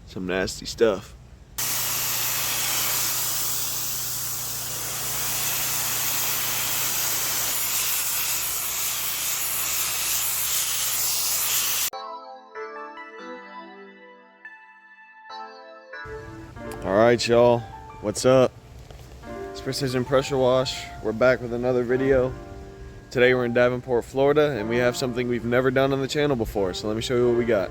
Some nasty stuff. All right, y'all, what's up? It's Precision Pressure Wash. We're back with another video. Today we're in Davenport, Florida, and we have something we've never done on the channel before. So let me show you what we got.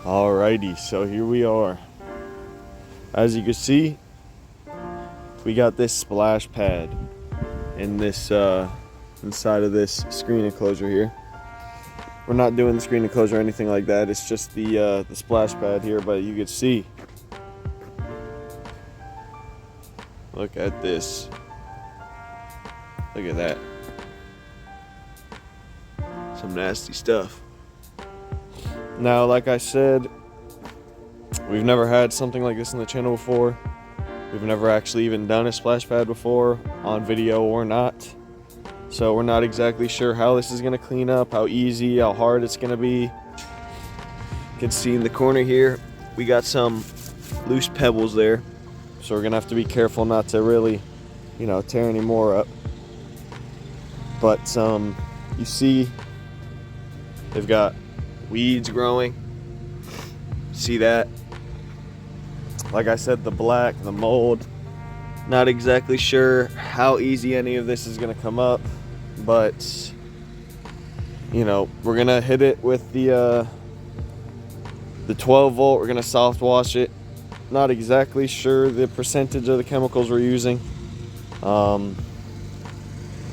Alrighty, so here we are. As you can see, we got this splash pad in this inside of this screen enclosure here. We're not doing the screen enclosure or anything like that. It's just the splash pad here, but you can see. Look at this. Look at that. Some nasty stuff. Now, like I said, we've never had something like this on the channel before. We've never actually even done a splash pad before, on video or not. So we're not exactly sure how this is gonna clean up, how easy, how hard it's gonna be. You can see in the corner here, we got some loose pebbles there. So we're gonna have to be careful not to really, tear any more up. But you see, they've got weeds growing. See that? Like I said, the black, the mold. Not exactly sure how easy any of this is gonna come up, but we're gonna hit it with the 12 volt. We're gonna soft wash it. Not exactly sure the percentage of the chemicals we're using.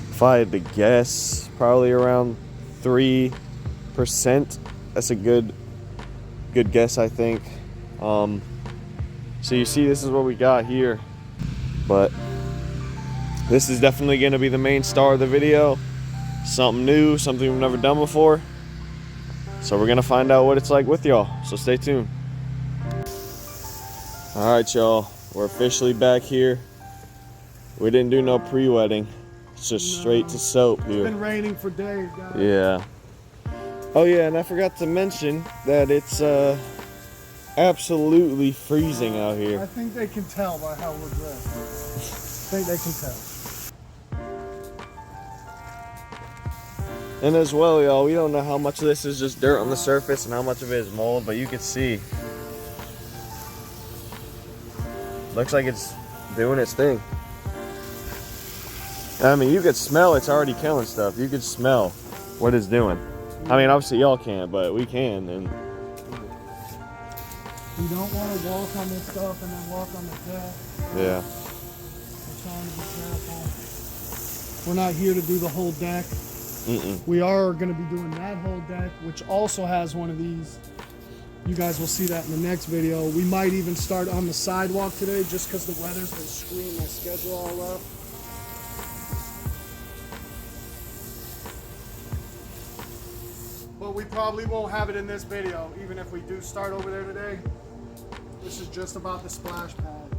If I had to guess, probably around 3%. That's a good guess, I think. So you see, this is what we got here, but this is definitely going to be the main star of the video. Something new, something we've never done before. So we're going to find out what it's like with y'all, so stay tuned. All right, y'all, we're officially back here. We didn't do no pre-wetting. It's just straight to soap here. It's been raining for days, guys. Yeah. Oh yeah, and I forgot to mention that it's absolutely freezing out here. I think they can tell by how we're dressed. I think they can tell. And as well, y'all, we don't know how much of this is just dirt on the surface and how much of it is mold, but you can see. Looks like it's doing its thing. I mean, you could smell it's already killing stuff. You could smell what it's doing. I mean, obviously y'all can't, but we can. And you don't want to walk on this stuff and then walk on the deck. Yeah. We're trying to be careful. We're not here to do the whole deck. We are going to be doing that whole deck, which also has one of these. You guys will see that in the next video. We might even start on the sidewalk today just because the weather's been screwing my schedule all up. But we probably won't have it in this video, even if we do start over there today. This is just about the splash pad.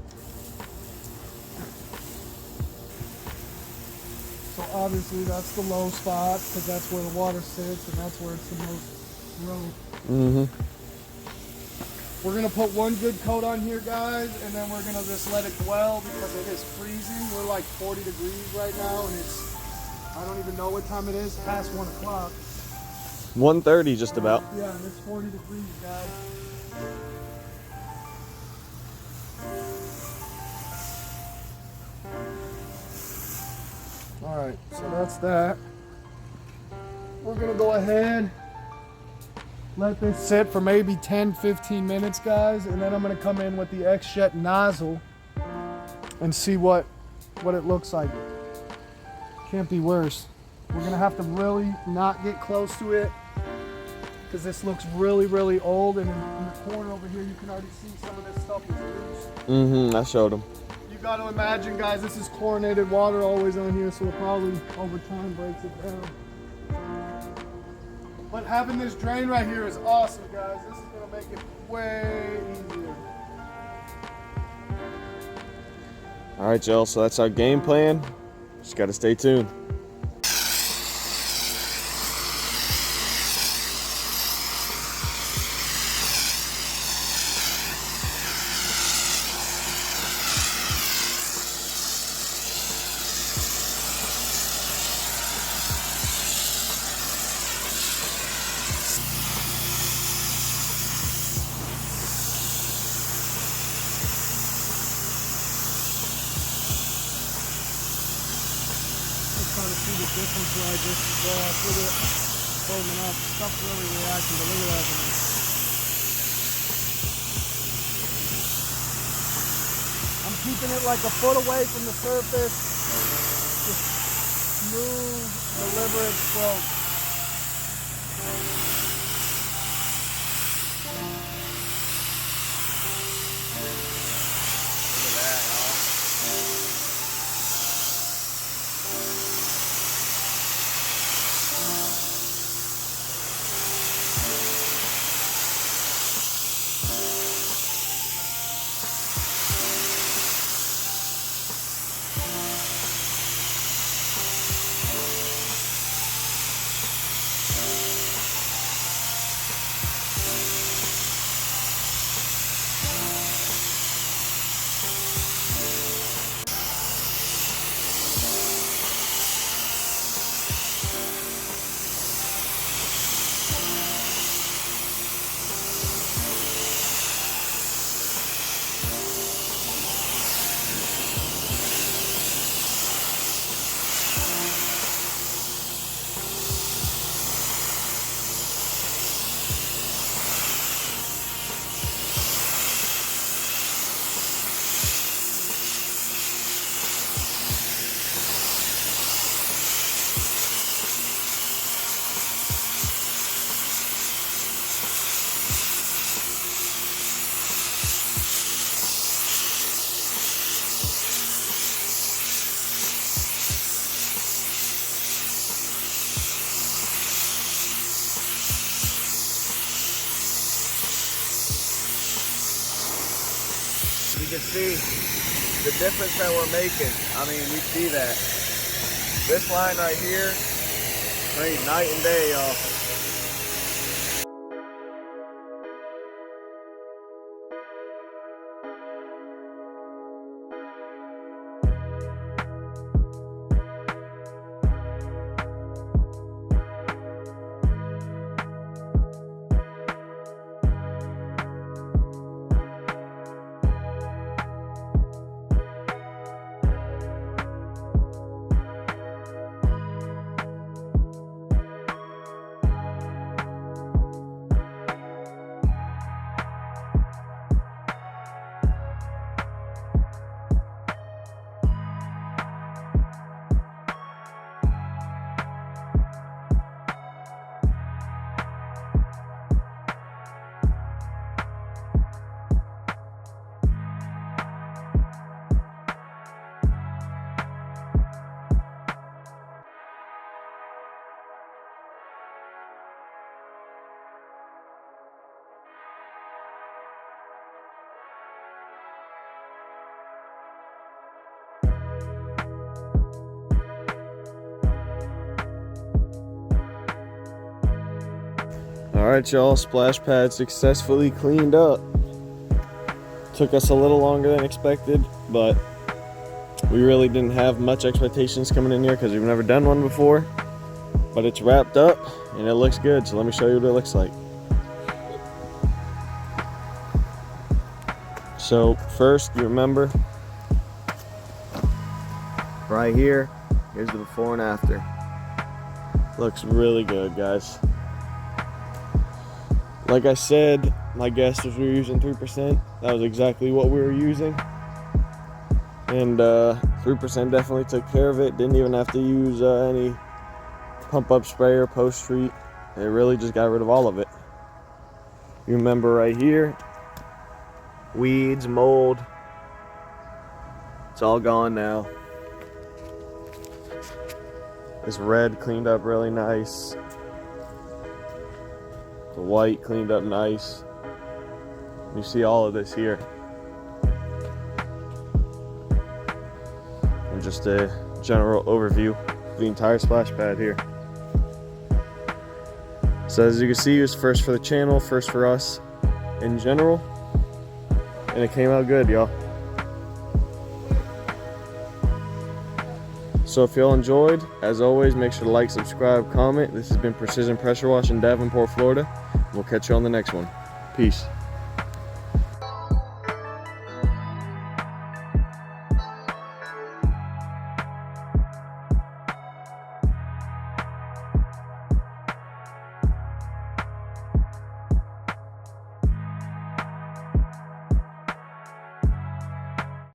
So obviously that's the low spot, because that's where the water sits and that's where it's the most rough. We're gonna put one good coat on here, guys, and then we're gonna just let it dwell because it is freezing. We're like 40 degrees right now, and it's, I don't even know what time it is, past 1 o'clock. 1:30 just about. Yeah, and it's 40 degrees, guys. Alright, so that's that. We're gonna go ahead, let this sit for maybe 10-15 minutes, guys, and then I'm gonna come in with the X-Jet nozzle and see what it looks like. Can't be worse. We're gonna have to really not get close to it because this looks really, really old, and in the corner over here you can already see some of this stuff is loose. I showed them. You got to imagine, guys, this is chlorinated water always on here, so it probably over time breaks it down. But having this drain right here is awesome, guys. This is gonna make it way easier. All right, y'all, so that's our game plan. Just gotta stay tuned. the difference where I just go off with it, foaming up. Stuff's really reacting, but look at that, man. I'm keeping it like a foot away from the surface. Just smooth, deliberate stroke. You can see the difference that we're making. I mean, we see that. This line right here, night and day, y'all. Alright y'all, splash pad successfully cleaned up. Took us a little longer than expected, but we really didn't have much expectations coming in here because we've never done one before. But it's wrapped up and it looks good, so let me show you what it looks like. So first, you remember, right here, here's the before and after. Looks really good, guys. Like I said, my guess was we were using 3%. That was exactly what we were using. And 3% definitely took care of it. Didn't even have to use any pump up spray or post treat. It really just got rid of all of it. You remember right here, weeds, mold, it's all gone now. This red cleaned up really nice. The white cleaned up nice. You see all of this here. And just a general overview of the entire splash pad here. So as you can see, it was first for the channel, first for us in general. And it came out good, y'all. So if y'all enjoyed, as always, make sure to like, subscribe, comment. This has been Precision Pressure Wash in Davenport, Florida. We'll catch you on the next one. Peace.